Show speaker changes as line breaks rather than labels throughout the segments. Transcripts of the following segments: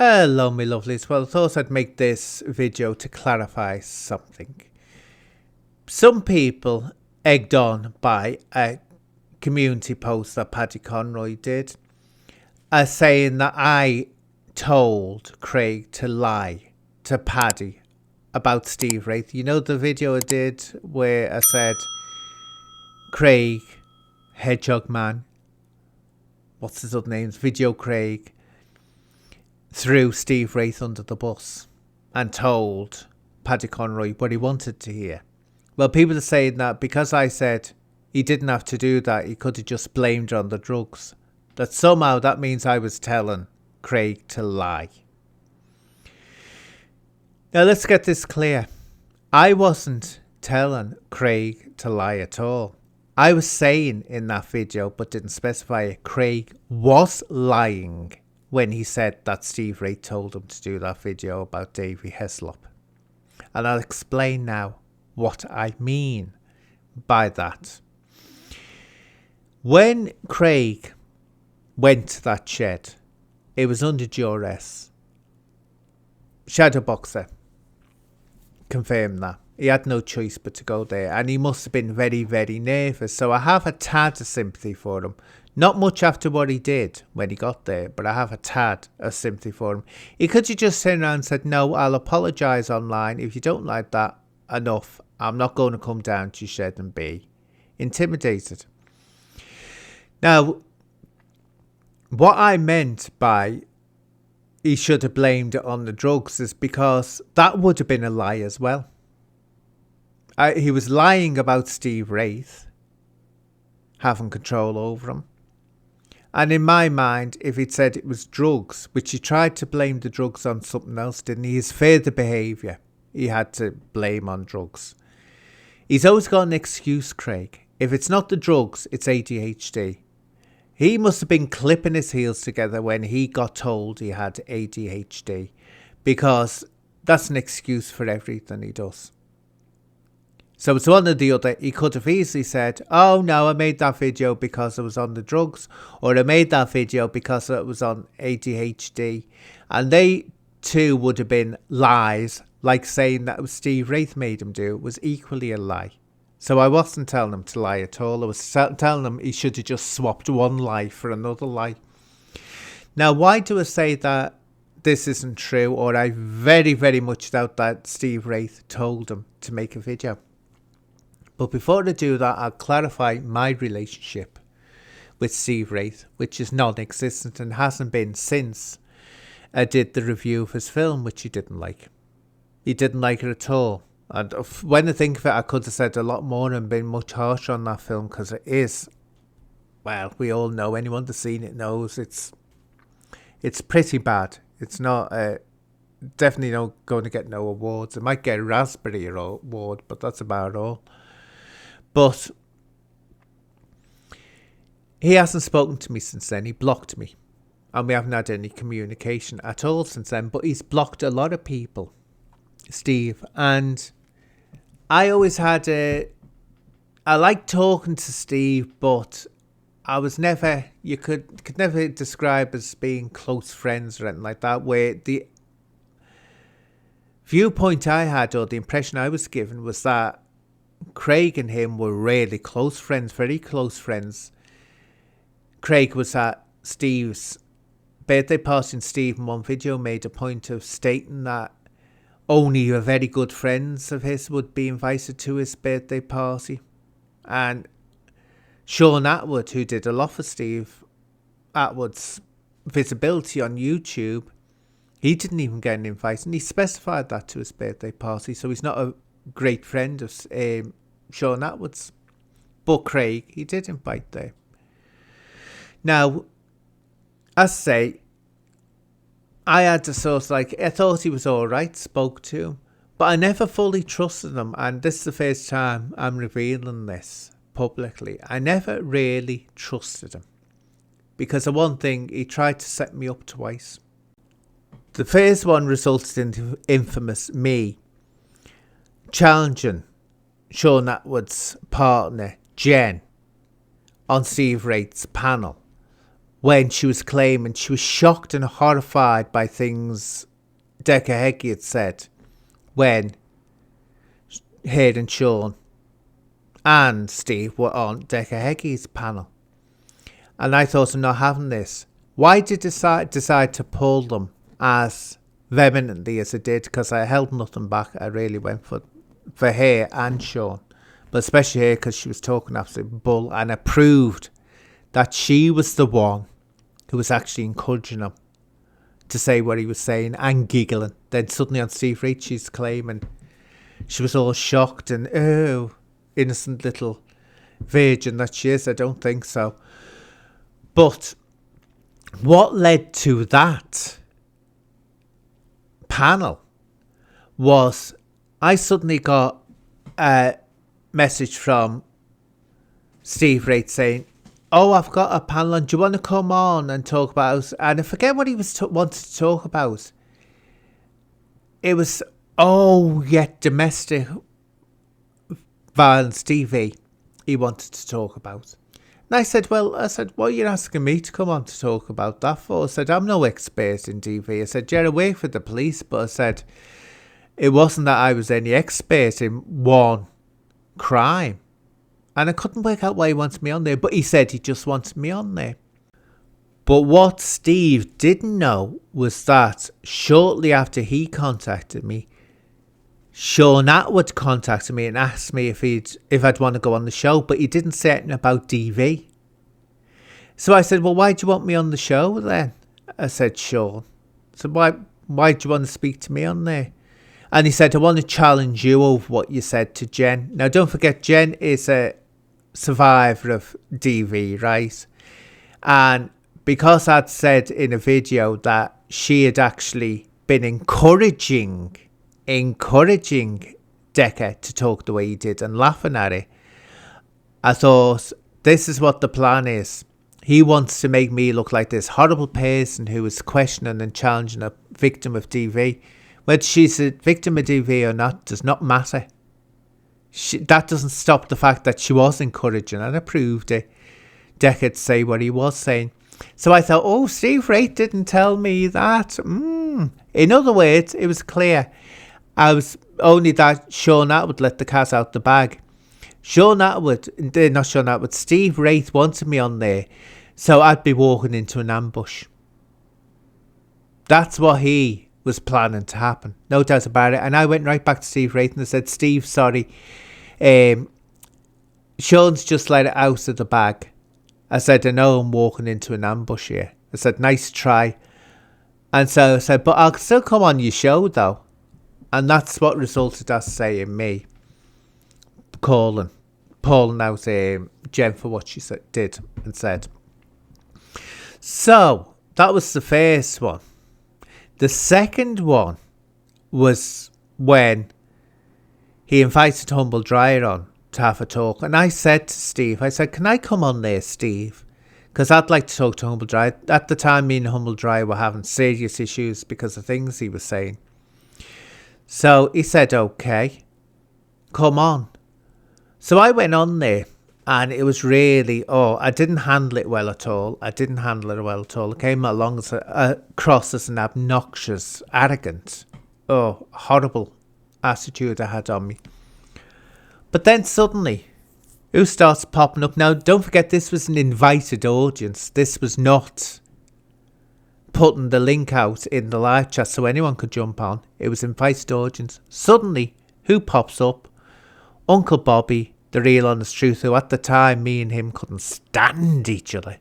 Hello, my lovelies. Well, I thought I'd make this video to clarify something. Some people, egged on by a community post that Paddy Conroy did, are saying that I told Craig to lie to Paddy about Steve Wraith. You know the video I did where I said Craig, Hedgehog Man, what's his other names? Video Craig threw Steve Wraith under the bus and told Paddy Conroy what he wanted to hear. Well, people are saying that because I said he didn't have to do that, he could have just blamed it on the drugs. That somehow that means I was telling Craig to lie. Now let's get this clear. I wasn't telling Craig to lie at all. I was saying in that video, but didn't specify it, Craig was lying when he said that Steve Wraith told him to do that video about Davey Heslop. And I'll explain now what I mean by that. When Craig went to that shed, it was under duress. Shadowboxer confirmed that. He had no choice but to go there, and he must have been very, very nervous. So I have a tad of sympathy for him. Not much after what he did when he got there, but I have a tad of sympathy for him. He could have just turned around and said, no, I'll apologise online. If you don't like that enough, I'm not going to come down to your shed and be intimidated. Now, what I meant by he should have blamed it on the drugs is because that would have been a lie as well. He was lying about Steve Wraith having control over him. And in my mind, if he'd said it was drugs, which he tried to blame the drugs on something else, didn't he? His further behaviour, he had to blame on drugs. He's always got an excuse, Craig. If it's not the drugs, it's ADHD. He must have been clipping his heels together when he got told he had ADHD, because that's an excuse for everything he does. So it's one or the other. He could have easily said, oh no, I made that video because I was on the drugs, or I made that video because it was on ADHD. And they too would have been lies, like saying that it was Steve Wraith made him do it was equally a lie. So I wasn't telling him to lie at all. I was telling him he should have just swapped one lie for another lie. Now, why do I say that this isn't true, or I very, very much doubt that Steve Wraith told him to make a video? But before I do that, I'll clarify my relationship with Steve Wraith, which is non-existent and hasn't been since I did the review of his film, which he didn't like. He didn't like it at all. And when I think of it, I could have said a lot more and been much harsher on that film, because it is, well, we all know, anyone that's seen it knows it's pretty bad. It's not, definitely not going to get no awards. It might get a Raspberry Award, but that's about all. But he hasn't spoken to me since then. He blocked me. And we haven't had any communication at all since then. But he's blocked a lot of people, Steve. And I always had I like talking to Steve, but I was never, you could never describe as being close friends or anything like that, where the viewpoint I had, or the impression I was given, was that Craig and him were really close friends, very close friends. Craig was at Steve's birthday party, and Steve in one video made a point of stating that only a very good friends of his would be invited to his birthday party. And Sean Atwood, who did a lot for Steve Atwood's visibility on YouTube, he didn't even get an invite, and he specified that to his birthday party. So he's not a great friend of Sean Atwood's. But Craig, he did invite there. Now, as I say, I had to sort of like, I thought he was alright, spoke to him, but I never fully trusted him. And this is the first time I'm revealing this publicly. I never really trusted him, because of one thing, he tried to set me up twice. The first one resulted in the infamous me challenging Sean Atwood's partner, Jen, on Steve Wraith's panel when she was claiming she was shocked and horrified by things Decca Heggie had said when Hayden and Sean and Steve were on Decca Heggie's panel. And I thought, I'm not having this. Why did I decide to pull them as vehemently as I did? Because I held nothing back. I really went for her and Sean. But especially her, because she was talking absolute bull. And I proved that she was the one who was actually encouraging him to say what he was saying and giggling. Then suddenly on Steve Ricci's claiming she was all shocked and, oh, innocent little virgin that she is. I don't think so. But what led to that panel was I suddenly got a message from Steve Wright saying, oh, I've got a panel on. Do you want to come on and talk about? And I forget what he was wanted to talk about. It was, domestic violence TV he wanted to talk about. And I said, what are you asking me to come on to talk about that for? I said, I'm no expert in DV. I said, yeah, I work for the police, but I said, it wasn't that I was any expert in one crime. And I couldn't work out why he wanted me on there, but he said he just wanted me on there. But what Steve didn't know was that shortly after he contacted me, Sean Atwood contacted me and asked me if I'd want to go on the show, but he didn't say anything about DV. So I said, well, why do you want me on the show then? I said, Sean. So why do you want to speak to me on there? And he said, I want to challenge you over what you said to Jen. Now, don't forget, Jen is a survivor of DV, right? And because I'd said in a video that she had actually been encouraging Decca to talk the way he did and laughing at it, I thought, this is what the plan is. He wants to make me look like this horrible person who is questioning and challenging a victim of DV. Whether she's a victim of DV or not does not matter. That doesn't stop the fact that she was encouraging, and I proved it. Decca to say what he was saying. So I thought, Steve Wright didn't tell me that. In other words, it was clear. I was only that Sean Atwood let the cat out the bag. Steve Wright wanted me on there, so I'd be walking into an ambush. That's what he was planning to happen, no doubt about it. And I went right back to Steve Wright and I said, Steve, sorry, Sean's just let it out of the bag. I said, I know I'm walking into an ambush here. I said, nice try. And so I said, but I'll still come on your show though. And that's what resulted us saying me calling out Jen for what she did and said. So that was the first one. The second one was when he invited Humble Dryer on to have a talk. And I said to Steve, can I come on there, Steve? Because I'd like to talk to Humble Dryer. At the time, me and Humble Dryer were having serious issues because of things he was saying. So he said, okay, come on. So I went on there and it was really, I didn't handle it well at all. I came along across as an obnoxious, arrogant, horrible attitude I had on me. But then suddenly, who starts popping up? Now, don't forget, this was an invited audience. This was not putting the link out in the live chat so anyone could jump on. It was invited audience. Suddenly, who pops up? Uncle Bobby, the real honest truth, who at the time me and him couldn't stand each other.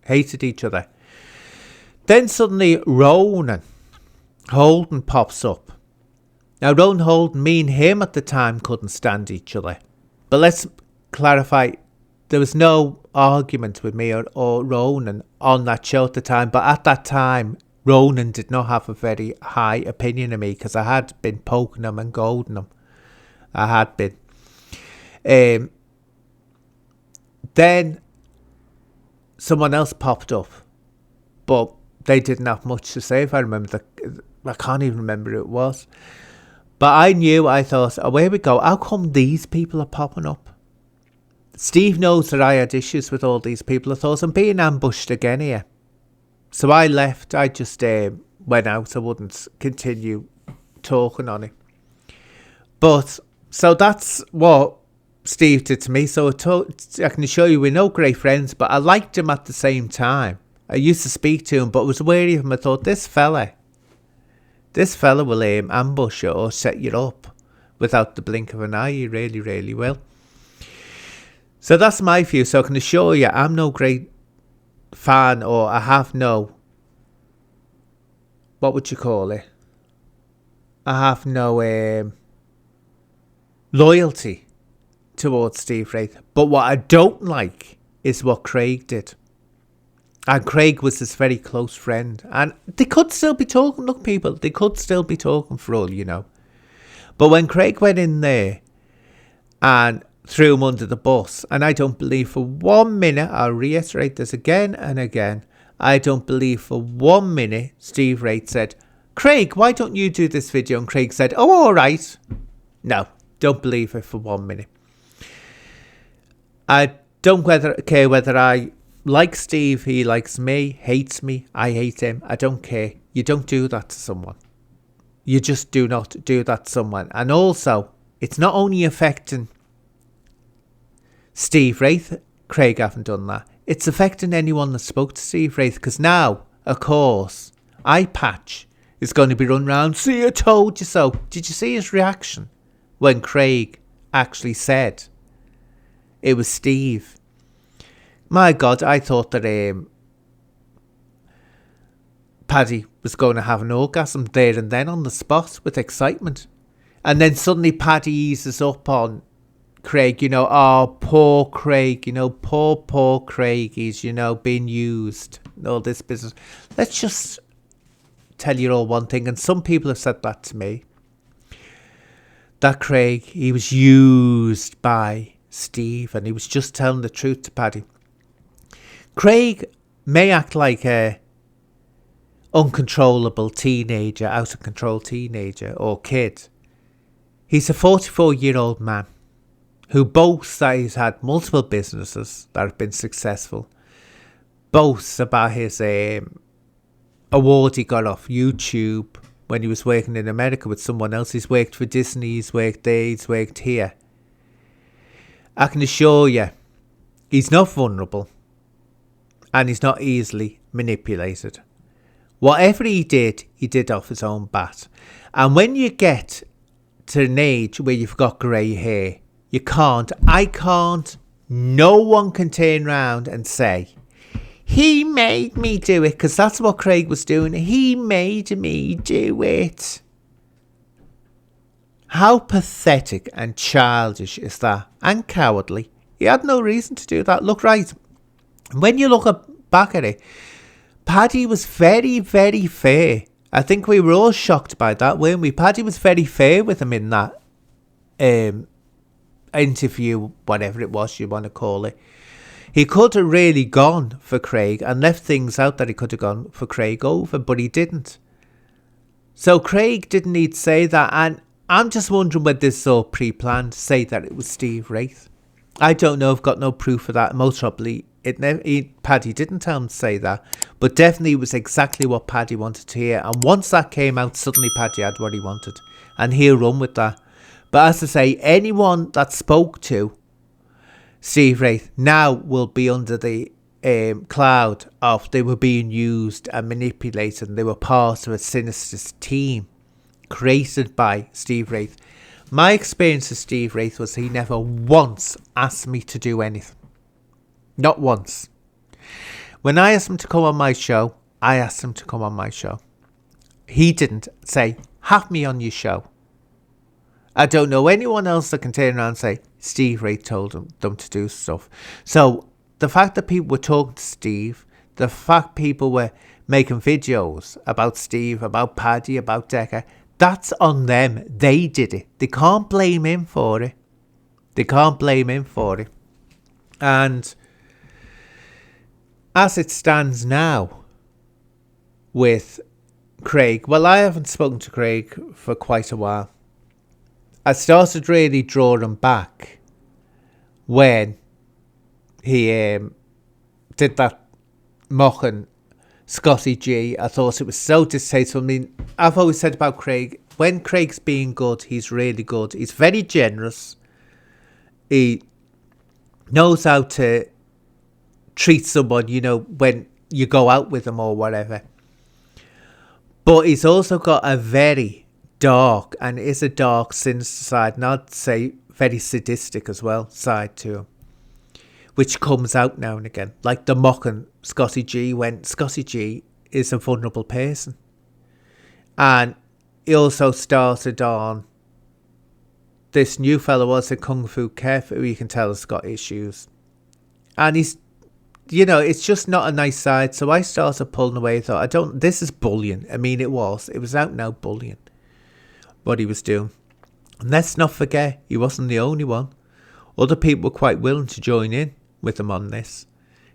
Hated each other. Then suddenly Ronan Holden pops up. Now Ronan Holden, me and him at the time couldn't stand each other. But let's clarify, there was no argument with me or Ronan on that show at the time. But at that time, Ronan did not have a very high opinion of me because I had been poking him and goading him. I had been. Then someone else popped up, but they didn't have much to say. If I remember, I can't even remember who it was. But I thought, here we go. How come these people are popping up? Steve knows that I had issues with all these people. I thought, I'm being ambushed again here. So I left. I just went out. I wouldn't continue talking on it. But, so that's what Steve did to me. So I can assure you we're no great friends, but I liked him at the same time. I used to speak to him, but was wary of him. I thought, this fella will ambush you or set you up without the blink of an eye. He really, really will. So that's my view. So I can assure you I'm no great fan, or I have no, what would you call it? I have no loyalty towards Steve Wraith. But what I don't like is what Craig did. And Craig was his very close friend. And they could still be talking. Look, people, they could still be talking for all you know. But when Craig went in there and threw him under the bus, and I don't believe for 1 minute, I'll reiterate this again and again, I don't believe for 1 minute Steve Wraith said, Craig, why don't you do this video? And Craig said, oh, all right. No, don't believe it for 1 minute. I don't care whether I like Steve, he likes me, hates me, I hate him. I don't care. You don't do that to someone. You just do not do that to someone. And also, it's not only affecting Steve Wraith, Craig haven't done that. It's affecting anyone that spoke to Steve Wraith, because now, of course, eye patch is going to be run round. See, I told you so. Did you see his reaction when Craig actually said it was Steve? My God, I thought that Paddy was going to have an orgasm there and then on the spot with excitement. And then suddenly Paddy eases up on Craig, oh, poor Craig, poor Craig, he's, being used, all this business. Let's just tell you all one thing, and some people have said that to me, that Craig, he was used by Steve, and he was just telling the truth to Paddy. Craig may act like a uncontrollable teenager, out of control teenager or kid. He's a 44-year-old man who boasts that he's had multiple businesses that have been successful, boasts about his award he got off YouTube when he was working in America with someone else. He's worked for Disney, he's worked there, he's worked here. I can assure you, he's not vulnerable and he's not easily manipulated. Whatever he did off his own bat. And when you get to an age where you've got grey hair, I can't, no one can turn around and say, he made me do it, because that's what Craig was doing. He made me do it. How pathetic and childish is that? And cowardly. He had no reason to do that. Look, right, when you look back at it, Paddy was very, very fair. I think we were all shocked by that, weren't we? Paddy was very fair with him in that interview, whatever it was you want to call it. He could have really gone for Craig and left things out that he could have gone for Craig over, but he didn't. So Craig didn't need to say that, and I'm just wondering whether this is all pre-planned to say that it was Steve Wraith. I don't know, I've got no proof of that. Most probably Paddy didn't tell him to say that, but definitely it was exactly what Paddy wanted to hear. And once that came out, suddenly Paddy had what he wanted, and he'll run with that. But as I say, anyone that spoke to Steve Wraith now will be under the cloud of they were being used and manipulated, and they were part of a sinister team created by Steve Wraith. My experience with Steve Wraith was he never once asked me to do anything. Not once. When I asked him to come on my show, I asked him to come on my show. He didn't say, have me on your show. I don't know anyone else that can turn around and say, Steve Wraith told them to do stuff. So the fact that people were talking to Steve, the fact people were making videos about Steve, about Paddy, about Decker, that's on them. They did it. They can't blame him for it. They can't blame him for it. And as it stands now with Craig, well, I haven't spoken to Craig for quite a while. I started really drawing back when he did that mocking Scotty G. I thought it was so distasteful. I mean, I've always said about Craig, when Craig's being good, he's really good. He's very generous. He knows how to treat someone, you know, when you go out with him or whatever. But he's also got a very dark, and is a dark, sinister side, and I'd say very sadistic as well, side to him, which comes out now and again. Like the mocking Scotty G, when Scotty G is a vulnerable person. And he also started on this new fellow, was a Kung Fu Kev, who you can tell has got issues. And he's, you know, it's just not a nice side. So I started pulling away. I thought, this is bullying. I mean, it was out and out bullying, what he was doing. And let's not forget, he wasn't the only one. Other people were quite willing to join in with him on this,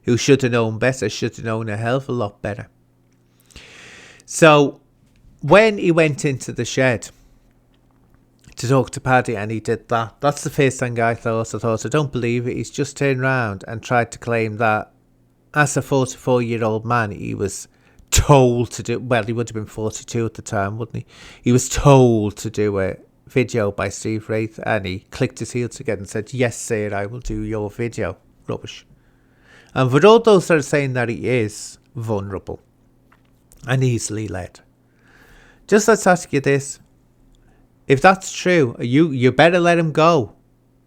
who should have known better, should have known a hell of a lot better. So when he went into the shed to talk to Paddy and he did that, that's the first thing I thought. I don't believe it. He's just turned around and tried to claim that as a 44-year-old man, he was told to do, well, he would have been 42 at the time, wouldn't he? He was told to do a video by Steve Wraith, and he clicked his heels together and said, yes, sir, I will do your video. Rubbish. And for all those that are saying that he is vulnerable and easily led, just let's ask you this. If that's true, you better let him go,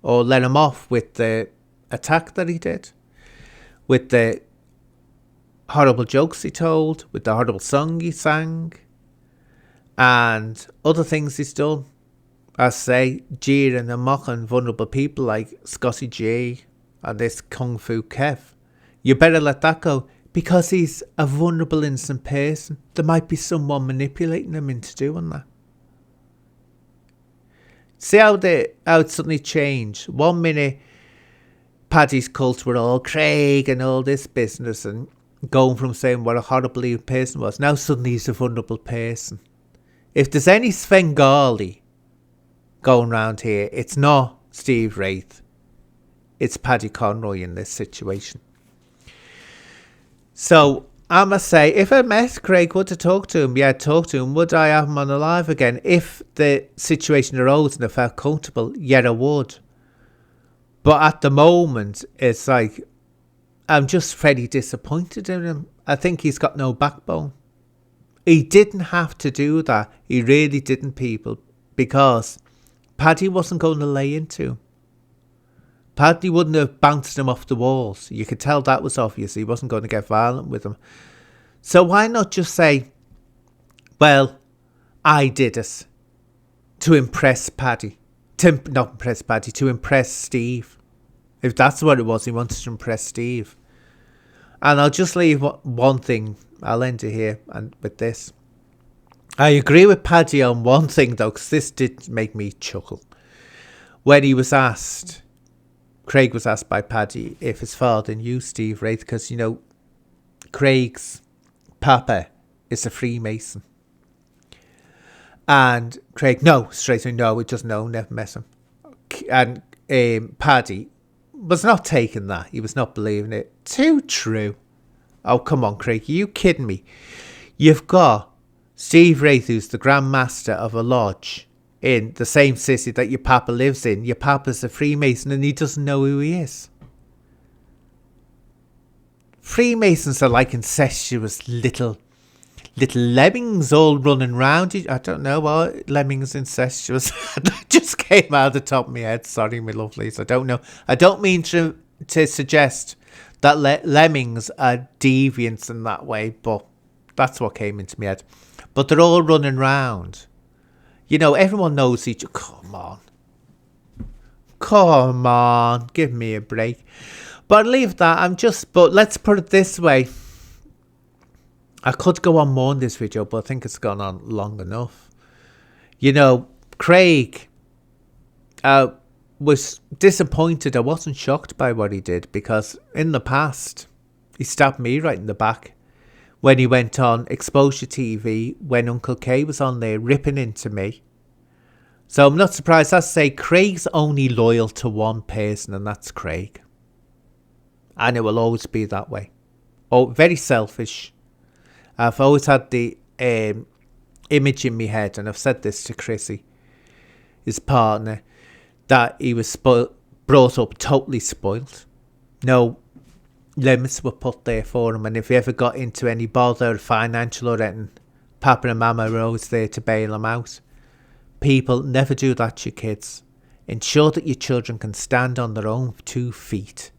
or let him off with the attack that he did, with the horrible jokes he told, with the horrible song he sang, and other things he's done. I say, jeering and mocking vulnerable people like Scotty G and this Kung Fu Kev. You better let that go, because he's a vulnerable, innocent person. There might be someone manipulating him into doing that. See how it suddenly changed. 1 minute, Paddy's cult were all Craig and all this business, and going from saying what a horrible evil person was, now suddenly he's a vulnerable person. If there's any Svengali going around here, it's not Steve Wraith. It's Paddy Conroy in this situation. So I must say, if I met Craig, would I talk to him? Yeah, talk to him. Would I have him on alive again? If the situation arose and I felt comfortable, yeah, I would. But at the moment, it's like, I'm just very disappointed in him. I think he's got no backbone. He didn't have to do that. He really didn't, people, because Paddy wasn't going to lay into him. Paddy wouldn't have bounced him off the walls. You could tell that was obvious. He wasn't going to get violent with him. So why not just say, well, I did it to impress Paddy. Not impress Paddy, to impress Steve. If that's what it was, he wanted to impress Steve. And I'll just leave one thing. I'll end it here and with this. I agree with Paddy on one thing, though, because this did make me chuckle. When he was asked, Craig was asked by Paddy if his father knew Steve Wraith, because, you know, Craig's papa is a Freemason. And Craig, straight away, no, it doesn't know, never met him. And Paddy was not taking that. He was not believing it. Too true. Oh, come on, Craig, are you kidding me? You've got Steve Wraith, who's the Grand Master of a lodge in the same city that your papa lives in. Your papa's a Freemason and he doesn't know who he is. Freemasons are like incestuous little lemmings all running round. I don't know what lemmings incestuous. That just came out of the top of my head. Sorry, my lovelies. I don't know. I don't mean to suggest that lemmings are deviants in that way, but that's what came into my head. But they're all running round. You know, everyone knows each other. Come on, give me a break. But leave that. But let's put it this way. I could go on more in this video, but I think it's gone on long enough. You know, Craig was disappointed. I wasn't shocked by what he did, because in the past, he stabbed me right in the back when he went on Exposure TV, when Uncle K was on there ripping into me. So I'm not surprised. I say Craig's only loyal to one person, and that's Craig. And it will always be that way. Oh, very selfish. I've always had the image in my head, and I've said this to Chrissy, his partner, that he was brought up totally spoilt. No limits were put there for him, and if he ever got into any bother, financial or anything, Papa and Mama were always there to bail him out. People, never do that to your kids. Ensure that your children can stand on their own 2 feet.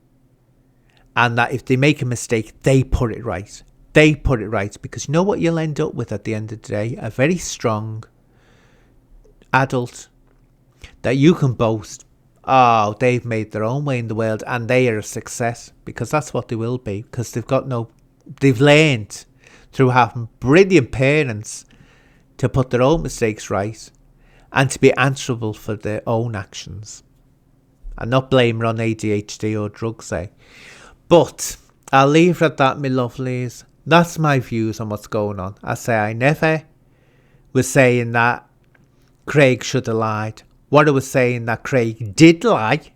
And that if they make a mistake, they put it right. They put it right. Because you know what you'll end up with at the end of the day? A very strong adult that you can boast, oh, they've made their own way in the world and they are a success. Because that's what they will be. Because they've learned through having brilliant parents to put their own mistakes right and to be answerable for their own actions. And not blame it on ADHD or drugs, eh? But I'll leave it at that, my lovelies. That's my views on what's going on. I say I never was saying that Craig should have lied. What I was saying that Craig did lie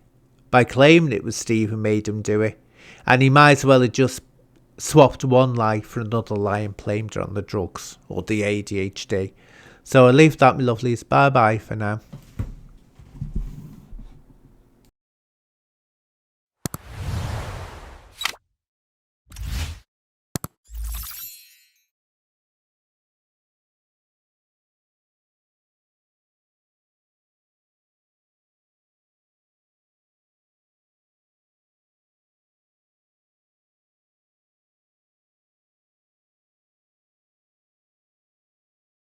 by claiming it was Steve who made him do it. And he might as well have just swapped one lie for another lie and blamed it on the drugs or the ADHD. So I'll leave that, my lovelies. Bye bye for now.